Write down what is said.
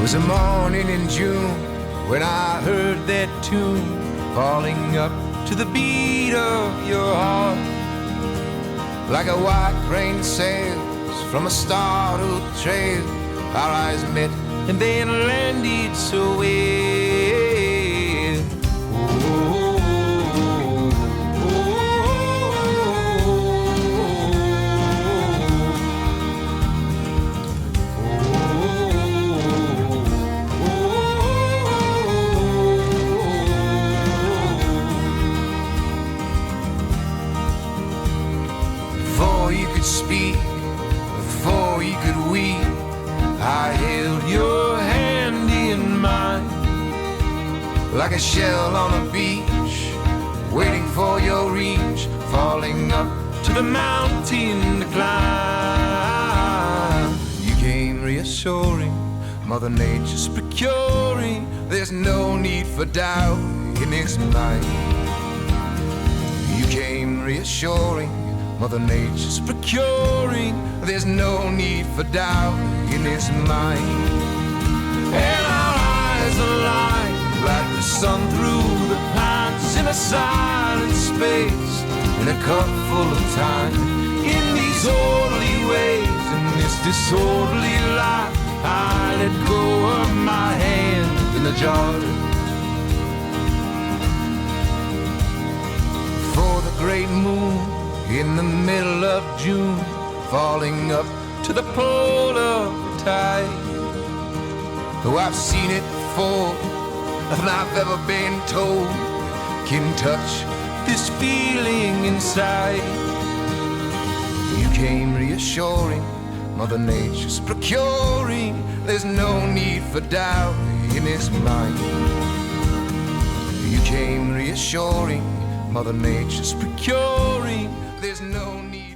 was a morning in June when I heard that tune falling up to the beat of your heart. Like a white crane sails from a startled trail, our eyes met and then landed so well. Before you could speak, before you could weep, I held your hand in mine. Like a shell on a beach, waiting for your reach, falling up to the mountain to climb. You came reassuring, Mother Nature's procuring, there's no need for doubt in his mind. You came reassuring, Mother Nature's procuring, there's no need for doubt in his mind. And our eyes align like the sun through the pines in a silent space, in a cup full of time. In these orderly ways, in this disorderly life, I let go of my hand in the jar. For the great moon in the middle of June, falling up to the pole of the tide. Though I've seen it before, nothing I've ever been told can touch this feeling inside. You came reassuring, Mother Nature's procuring, there's no need for doubt in his mind. You came reassuring, Mother Nature's procuring, there's no need.